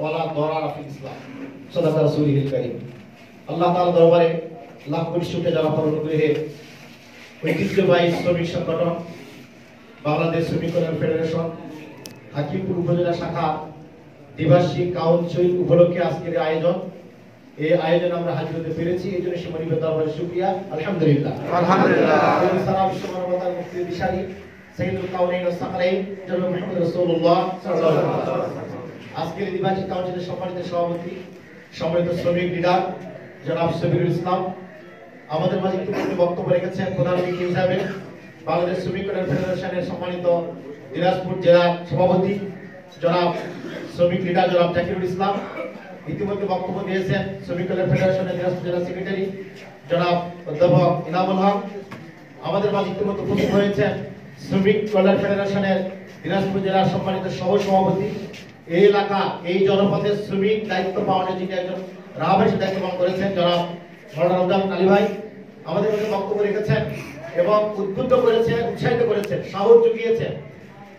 ওয়ালা দরারা ফিল ইসলাম সাদাকা রাসূলিল কারীম। আল্লাহ তাআলা দরবারে লাখ কোটি শুকরিয়া জানাতে অনুগ্রহে ঐতিহ্যবাহী শ্রমিক সংগঠন বাংলাদেশ শ্রমিক কল্যাণ ফেডারেশন হাকিমপুর উপজেলা শাখা দ্বিবার্ষিক কাউন্সিল উপলক্ষে আজকের আয়োজন। এই আয়োজনে আমরা হাজির হতে পেরেছি, এই জন্য সীমানিত দরবারে শুকরিয়া। আলহামদুলিল্লাহ আলহামদুলিল্লাহ। সালাম বিশ্বমানবতার মুক্তি দিশারি সাইয়্যিদুল কাউনাইন ওয়াস সাকলাইন জনাব মুহাম্মদ রাসূলুল্লাহ সাল্লাল্লাহু আলাইহি ওয়াসাল্লাম। আজকের দ্বিবার্ষিক কাউন্সিলের সম্মানিত সভাপতি সম্মানিত শ্রমিক লিডার জনাব সবিরুল ইসলাম আমাদের মাঝে একটু বক্তব্য রেখেছেন। প্রধান অতিথি হিসাবে বাংলাদেশ শ্রমিক কল্যাণ ফেডারেশনের সম্মানিত দিনাজপুর জেলার সভাপতি জনাব শ্রমিক লিডার জনাব জাকিরুল ইসলাম ইতিমধ্যে বক্তব্য দিয়েছেন। শ্রমিক কল্যাণ ফেডারেশনের দিনাজপুর জেলা সেক্রেটারি জনাব অধ্যাপক ইনামুল হক আমাদের মাঝে ইতিমধ্যে উপস্থিত হয়েছেন। শ্রমিক কল্যাণ ফেডারেশনের দিনাজপুর জেলার সম্মানিত সহ সভাপতি এই এলাকা এই জনপদের শ্রমিক দায়িত্ব পালনের যিনি একজন রাহবাসী দায়িত্ব পালন করেছেন জনাব মাওলানা রমজান আলী ভাই আমাদের মধ্যে বক্তব্য রেখেছেন এবং উদ্বুদ্ধ করেছেন, উৎসাহিত করেছেন, সাহস জুগিয়েছেন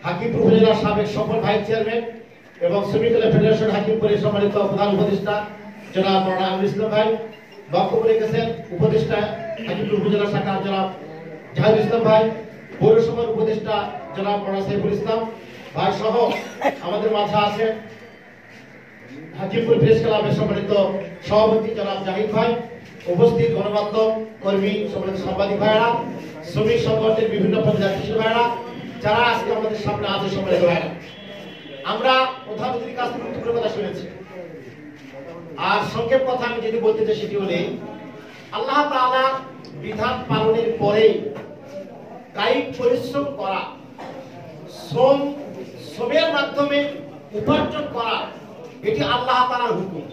হাকিমপুর উপজেলার সাবেক সফল ভাইস চেয়ারম্যান এবং শ্রমিক কল্যাণ ফেডারেশন হাকিমপুরের সম্মানিত প্রধান উপদেষ্টা জনাব মাওলানা আমিনুল ইসলাম ভাই বক্তব্য রেখেছেন। উপদেষ্টা হাকিমপুর উপজেলা শাখার জনাব জাহিদুল ইসলাম ভাই, পৌরসভার উপদেষ্টা জনাব মাওলানা সাইফুল ইসলাম ভাই সহ আমাদের মাঝে আছে হাকিমপুর প্রেস ক্লাবের সম্মানিত সভাপতি জনাব জাহিদ ভাই, উপস্থিত গণমাধ্যম কর্মী সম্মানিত সাংবাদিক ভাইরা, শ্রমিক সংগঠনের বিভিন্ন পর্যায়ের ভাইরা যারা আজকে আমাদের সামনে আছে সম্মানিত ভাইরা। আমরা প্রধান অতিথির কাছ থেকে গুরুত্বপূর্ণ কথা শুনেছি, আর সংক্ষেপ কথা আমি যদি বলতে চাই সেটি হলে আল্লাহ তাআলা বিধান পালনের পরে কায়িক পরিশ্রম করা, শ্রমের মাধ্যমে উপার্জন করা এটি আল্লাহ তাআলার হুকুম।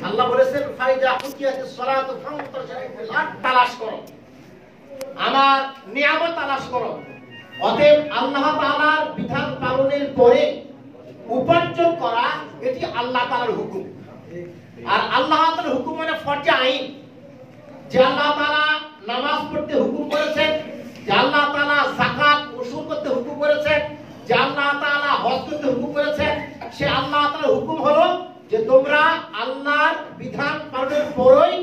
আল্লাহ বলেছেন ফাইজা হুকিয়াতিস সালাতু ফান্তাশিরু ফিল আরদ, তালাশ করো আমার নিয়ামত তালাশ করো। অতএব আল্লাহ তাআলার বিধান পালনের পরে উপার্জন করা এটি আল্লাহ তাআলার হুকুম। আর আল্লাহ তাআলার হুকুম মানে ফরজে আইন, যে আল্লাহ তাআলা নামাজ পড়তে হুকুম করেছেন, যে আল্লাহ তাআলা যাকাত ওসুল করতে হুকুম করেছেন, যে আল্লাহ তাআলা হজ করতে হুকুম করেছেন, সে আল্লাহ তাআলার হুকুম হলো যে তোমরা আল্লাহর বিধান পালনের পরেই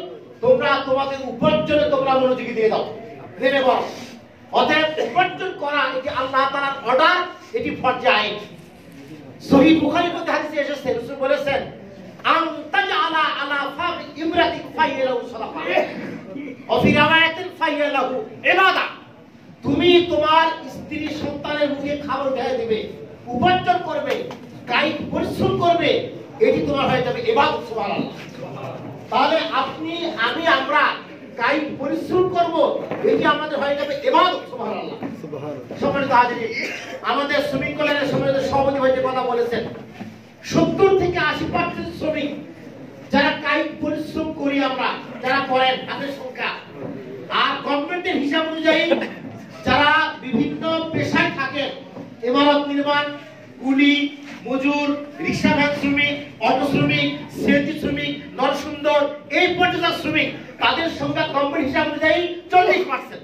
তোমরা তোমাদের উপার্জনে তোমরা মনোযোগী দিয়ে দাও, নেমে বসো। অতএব উপার্জন করা এটি আল্লাহ তাআলার অর্ডার, এটি ফরজে আইন। সহিহ বুখারীর মধ্যে হাদিসে এসেছে, রাসূল বলেছেন আনতাজআলা আলা ফামি ইমরাতিক ফাইয়ালাহু সাদাকা ওয়া ফি রাওয়ায়াতিন ফাইয়ালাহু ইবাদা, তুমি তোমার স্ত্রী সন্তানের মুখে খাবার ঢেলে দিবে, উপার্জন করবে, কায়িক পরিশ্রম করবে, এটি তোমার হয়ে যাবে ইবাদত। সুবহানাল্লাহ। তাহলে আপনি আমি আমরা কায়িক পরিশ্রম করব, এটি আমাদের হয়ে যাবে ইবাদত। সুবহানাল্লাহ। সম্মানিত হাজিরিন, আমাদের শ্রমিক কল্যাণের সম্মানিত সভাপতি ভাই যে কথা বলেছেন 70 থেকে 80% শ্রমিক যারা কায়িক পরিশ্রম করি আমরা, যারা করেন তাদের সংখ্যা, আর গভর্নমেন্টের হিসাব অনুযায়ী যারা বিভিন্ন পেশায় থাকেন, ইমারত নির্মাণ, কুলি, মজুর, রিক্সা ভ্যান শ্রমিক, অটো শ্রমিক, সিএনজি শ্রমিক, নরসুন্দর, এই পর্যায়ের শ্রমিক, তাদের সংখ্যা গভর্নমেন্ট হিসাব অনুযায়ী 40%।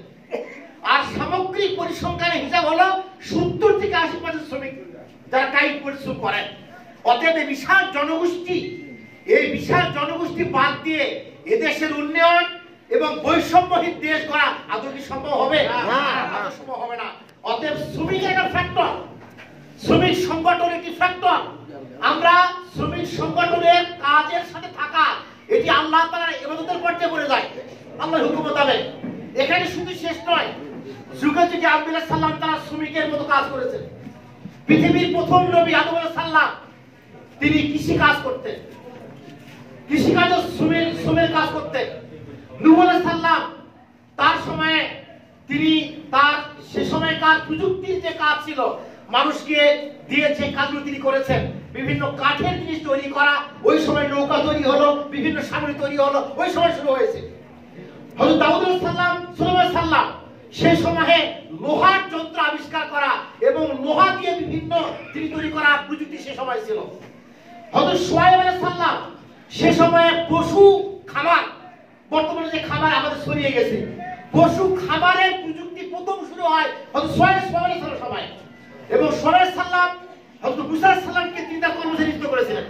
আর সামগ্রিক পরিসংখ্যানের হিসাব হলো 70 থেকে 80% শ্রমিক যারা কায়িক পরিশ্রম করেন। অতএব এই বিশাল জনগোষ্ঠী বাদ দিয়ে এদেশের উন্নয়ন এবং বৈষম্যহীন দেশ গড়া আদৌ কি সম্ভব হবে? আদৌ সম্ভব হবে না। অতএব শ্রমিক একটা ফ্যাক্টর, শ্রমিক সংগঠন একটি ফ্যাক্টর। আমরা শ্রমিক সংগঠনের কাজের সাথে থাকা এটি আল্লাহ তাআলার ইবাদতের পর্যায়ে পড়ে যায় আল্লাহর হুকুম মোতাবেক। এখানে শুধু শেষ নয়, যুগে যুগে আব্দুল্লাহ সাল্লাম তারা শ্রমিকের মতো কাজ করেছেন। পৃথিবীর প্রথম নবী আদম আলাইহিস সালাম তিনি কৃষি কাজ করতেন, কৃষিকাজ শ্রমের কাজ করতেন। নূহ আলাইহিস সালাম তার সময়ে তিনি তার সে সময়কার প্রযুক্তির যে কাজ ছিল মানুষকে দিয়ে যে কাজগুলো তিনি করেছেন, বিভিন্ন কাঠের জিনিস তৈরি করা, ওই সময় নৌকা তৈরি হলো, বিভিন্ন সামগ্রী তৈরি হলো, ওই সময় শুরু হয়েছে। হযরত দাউদ আলাইহিস সালাম, সুলাইমান আলাইহিস সালাম সেই সময়ে লোহার যন্ত্র আবিষ্কার করা এবং লোহা দিয়ে বিভিন্ন জিনিস তৈরি করা প্রযুক্তি সে সময় ছিল। হযরত শুআয়ব আলাইহিস সালাম সে সময়ে পশু খামার, বর্তমানে যে খামার আমাদের ছড়িয়ে গেছে, পশু খামারের প্রযুক্তি প্রথম শুরু হয় হযরত শুআয়ব আলাইহিস সালামের সময়। এবং শুআয়ব আলাইহিস সালাম হযরত মুসা আলাইহিস সালামকে চিন্তা কর্মসূচি নিযুক্ত করেছিলেন।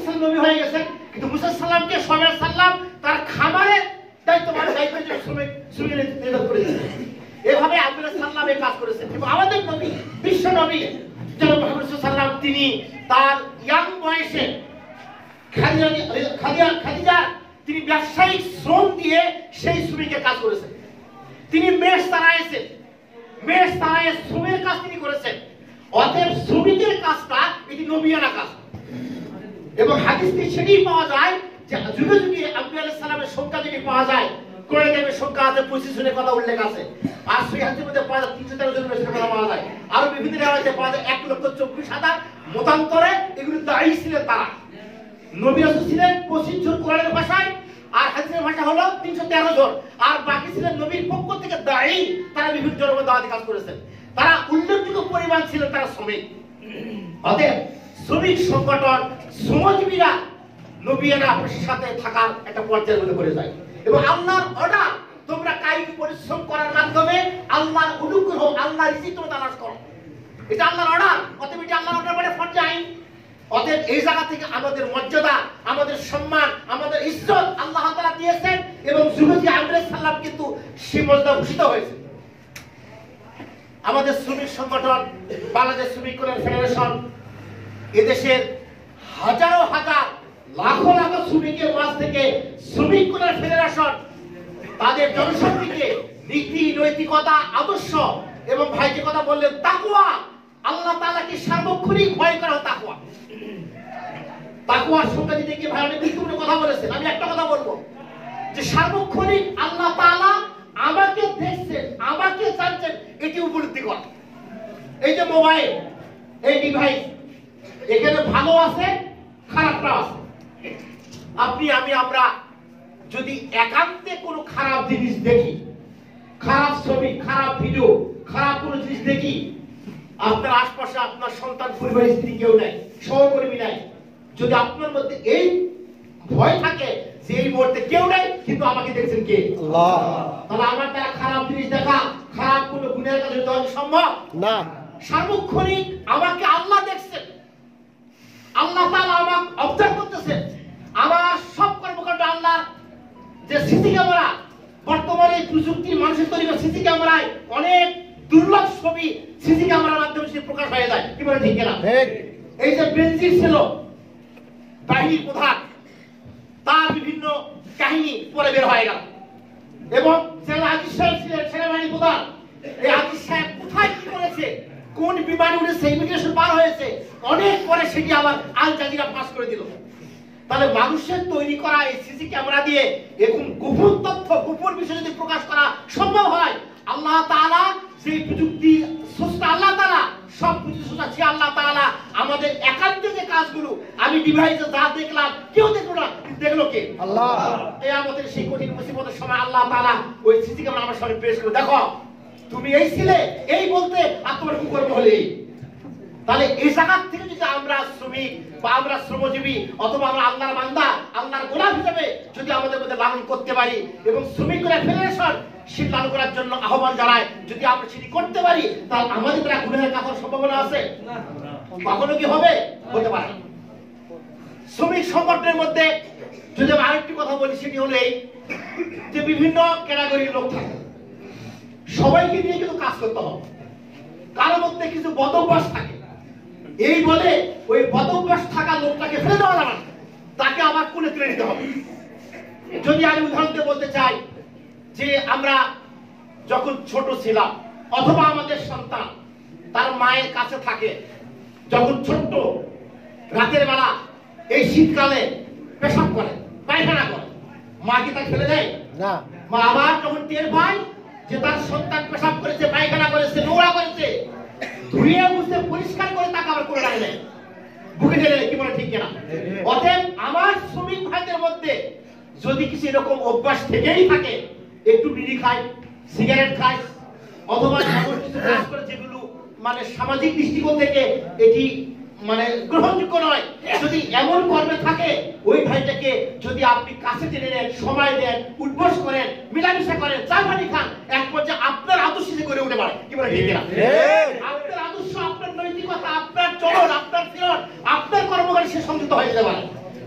সাল্লাম নবী হয়ে গেছেন, কিন্তু মুসা সাল্লামকে সোহেব সাল্লাম তার খামারে দায়িত্বের জন্য শ্রমিক নিয়োগ করেছেন। এভাবে আব্দুল্লাহ সাল্লাম এই কাজ করেছেন। এবং আমাদের নবী, বিশ্ব নবী জনাব মুহাম্মদ সাল্লাম, তিনি তার ইয়াং বয়সে খাদিজা তিনি ব্যবসায়িক শ্রম দিয়ে সেই শ্রমিকের কাজ করেছেন। তিনি মেষ তাড়াইছেন, মেষ তাড়াইয়ে শ্রমের কাজ তিনি করেছেন। অতএব শ্রমিকের কাজটা এটি নবিয়ানা কাজ। এবং হাদিসটি সেটাই পাওয়া যায় যে যুগে যুগে আব্দুল্লাহ সাল্লামের সংখ্যা যদি পাওয়া যায়, কোরআনে কারিমের সংখ্যা আছে 25 জনের কথা উল্লেখ আছে, আর সহিহ হাদিসের মধ্যে পাওয়া যায় 313 জনের কথা পাওয়া যায়, আরো বিভিন্ন রিওয়ায়াতে পাওয়া যায় 1,24,000। মতান্তরে এগুলো দায়ী ছিলেন তারা। নবী রাসূল ছিলেন 25 জন কোরআনের ভাষায়, আর হাদিসের ভাষা হলো 313 জন, আর বাকি ছিলেন নবীর পক্ষ থেকে দায়ী। তারা বিভিন্ন জনের দাওয়াতি কাজ করেছেন। তারা উল্লেখযোগ্য পরিমাণ ছিল তারা শ্রমিক। অতএব শ্রমিক সংগঠন, শ্রমজীবীরা নবিয়ানা সাথে থাকার একটা পর্যায়ের মধ্যে পড়ে যায়। এবং আল্লাহর অর্ডার, তোমরা কায়িক পরিশ্রম করার মাধ্যমে আল্লাহর অনুগ্রহ, আল্লাহর রিজিক তোমরা তালাশ করো, এটা আল্লাহর অর্ডার। অতএব এটা আল্লাহর অর্ডার মানে ফরজ আইন। অতএব এই জায়গা থেকে আমাদের মর্যাদা, আমাদের সম্মান, আমাদের ইজ্জত আল্লাহ তাআলা দিয়েছেন। এবং যুবতী আব্দুল্লাহ সাল্লাম কিন্তু সেই মর্যাদা ভূষিত হয়েছে। আমাদের শ্রমিক সংগঠন বাংলাদেশ শ্রমিক কল্যাণ ফেডারেশন এদেশের হাজারো হাজার লাখো লাখো শ্রমিকের মাঝ থেকে শ্রমিক কল্যাণ ফেডারেশন তাদের জনশক্তিকে নীতি, নৈতিকতা, আদর্শ এবং ভাই যে কথা বললেন তাকওয়া, আল্লাহ তাআলাকে সার্বক্ষণিক ভয় করা তাকওয়া। তাকওয়ার সংজ্ঞা দিতে গিয়ে ভাই অনেক গুরুত্বপূর্ণ কথা বলেছেন। আমি একটা কথা বলবো যে সার্বক্ষণিক আল্লাহ তাআলা আমাকে দেখছেন, আমাকে জানছেন, এটি উপলব্ধি করা। এই যে মোবাইল, এই ডিভাইস, এখানে ভালো আছে, খারাপটা আছে। আপনি, আমি, আমরা যদি একান্তে কোনো খারাপ জিনিস দেখি, খারাপ ছবি, খারাপ ভিডিও, খারাপ কোনো জিনিস দেখি, আপনার আশপাশে আপনার সন্তান, পরিবার, স্ত্রী কেউ নাই, সহকর্মী নাই, যদি আপনার মধ্যে এই ভয় থাকে যে এই মুহূর্তে কেউ নাই কিন্তু আমাকে দেখছেন কে? আল্লাহ। তাহলে আমার দ্বারা খারাপ জিনিস দেখা, খারাপ কোনো গুনাহের কাজ হওয়া সম্ভব না। সার্বক্ষণিক আমাকে আল্লাহ দেখছেন, আল্লাহ তাআলা আমাকে অবজার্ভ করতেছেন। আমার সব কর্মকাণ্ড আল্লাহ যে সিসি ক্যামেরা, বর্তমানে প্রযুক্তির মানুষের তৈরি করা সিসি ক্যামেরায় অনেক দুর্লভ ছবি সিসি ক্যামেরার মাধ্যমে সে প্রকাশ হয়ে যায়। কি বলে ঠিক না? এই যে বেনজির ছিল বাহিনীর প্রধান, তার বিভিন্ন কাহিনী পরে বের হয়ে গেল। এবং জেনারেল আজিজ সাহেব ছিলেন সেনাবাহিনীর প্রধান, এই আজিজ সাহেব কোথায় কি করেছে, কোন বিমানে উঠেছে, ইমিগ্রেশন পার হয়েছে, অনেক পরে সেটি আবার আল জাজিরা পাস করে দিল। তাহলে মানুষের তৈরি করা এই সিসি ক্যামেরা দিয়ে এরকম গোপন তথ্য, গোপন বিষয় যদি প্রকাশ করা সম্ভব হয়, আল্লাহ তাআলা সেই প্রযুক্তি স্রষ্টা, আল্লাহ তাআলা সব কিছু স্রষ্টা যে আল্লাহ তাআলা আমাদের একান্তে যে কাজগুলো আমি ডিভাইসে যা দেখলাম কেউ দেখলো না, দেখলো কে? আল্লাহ। কিয়ামতের সেই কঠিন মুসিবতের সময় আল্লাহ তাআলা ওই সিসি ক্যামেরা আমার সামনে পেশ করে, দেখো তুমি এই ছিলে, এই বলতে আর তোমার কুকর্ম হলে। তাহলে এই জায়গা থেকে যদি আমরা শ্রমিক বা আমরা শ্রমজীবী অথবা আমরা আল্লাহর বান্দা, আল্লাহর গোলাম হিসেবে যদি আমাদের মধ্যে লালন করতে পারি এবং শ্রমিক ফেডারেশন সেটি লালন করার জন্য আহ্বান জানায়, যদি আমরা সেটি করতে পারি, তাহলে আমাদের দ্বারা গুনাহের কাজ হওয়ার সম্ভাবনা আছে? কখনো কি হবে? হতে পারে। শ্রমিক সংগঠনের মধ্যে যদি আমি আরেকটি কথা বলি, সেটি হলো এই যে বিভিন্ন ক্যাটাগরির লোক থাকে, সবাইকে নিয়ে কিন্তু কাজ করতে হবে। কারোর মধ্যে কিছু বদভ্যাস থাকে, এই বলে ওই বদভ্যাস থাকা লোকটাকে ফেলে দেওয়া যাবে না, তাকে আবার কোলে তুলে নিতে হবে। যদি আমি উদাহরণ দিয়ে বলতে চাই যে আমরা যখন ছোট ছিলাম অথবা আমাদের সন্তান তার মায়ের কাছে থাকে, যখন ছোট্ট রাতের বেলা এই শীতকালে পেশাব করে, পায়খানা করে, মা কি তাকে ফেলে দেয়? না। মা আবার যখন টের পায় যে তার সন্তান পেশাব করেছে, পায়খানা করেছে, নোংরা করেছে, ধুয়ে মুছে পরিষ্কার করে তাকে আবার করে রাখে দেয়, বুকে ঢেলে দেয়। কি বলে ঠিক কিনা? অতএব আমার শ্রমিক ভাইদের মধ্যে যদি কিছু এরকম অভ্যাস থেকেই থাকে, একটু বিড়ি খায়, সিগারেট খায়, অথবা এমন কিছু কাজ করে যেগুলো মানে সামাজিক দৃষ্টিকোণ থেকে এটি মানে গ্রহণযোগ্য নয়, যদি এমন কর্মে থাকে, ওই ভাইটাকে যদি আপনি কাছে টেনে নেন, সময় দেন, উদ্বোস করেন, মিলামিশা করেন, চা পানি খান, এক পর্যায়ে আপনার আদর্শ যে করে উঠে পারে। কি বলে ঠিক কিনা? আপনার আদর্শ, আপনার নৈতিকতা, আপনার চলন, আপনার ফিরন, আপনার কর্মকাণ্ডে সে সংযুক্ত হয়ে যেতে পারে।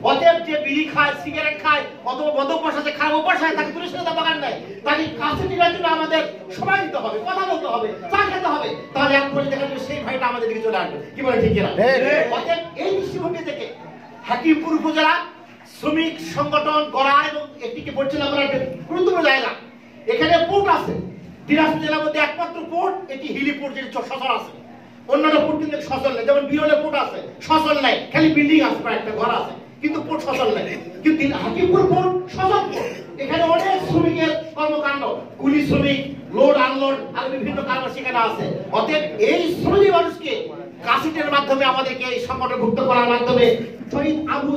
অতএব যে বিড়ি খায়, সিগারেট খায়, অথবা মদ্যপান সাথে খায়, অভ্যাস তাকে দূরে সরে দেওয়া দরকার নাই। তাকে কাছে নেওয়ার জন্য আমাদের সময় দিতে হবে, কথা বলতে হবে, চা খেতে হবে। তাহলে এক পর্যায়ে দেখা যাবে সেই ভাইটা আমাদের দিকে চলে আসবে। কি বলে ঠিক কিনা? অতএব এই দৃষ্টিভঙ্গি থেকে হাকিমপুর উপজেলা শ্রমিক সংগঠন গড়া এবং এটিকে পরিচালনা করার একটা গুরুত্বপূর্ণ জায়গা। এখানে পোর্ট আছে, দিনাজপুর জেলার মধ্যে একমাত্র পোর্ট এটি হিলি পোর্ট, যেটি সচল আছে। অন্যান্য পোর্ট কিন্তু সচল নেই, যেমন বিরলে পোর্ট আছে, সচল নাই, খালি বিল্ডিং আছে, প্রায় একটা ঘর আছে, কিন্তু পোর্ট সচল নেই। কিন্তু হাকিমপুর পোর্ট সচল পোর্ট। এখানে অনেক শ্রমিকের কর্মকাণ্ড, কুলি শ্রমিক, লোড আনলোড আর বিভিন্ন কারণ সেখানে আছে। অতএব এই শ্রমিক মানুষকে কাসিটের মাধ্যমে আমাদেরকে এই সংগঠনভুক্ত করার মাধ্যমে শহীদ আবু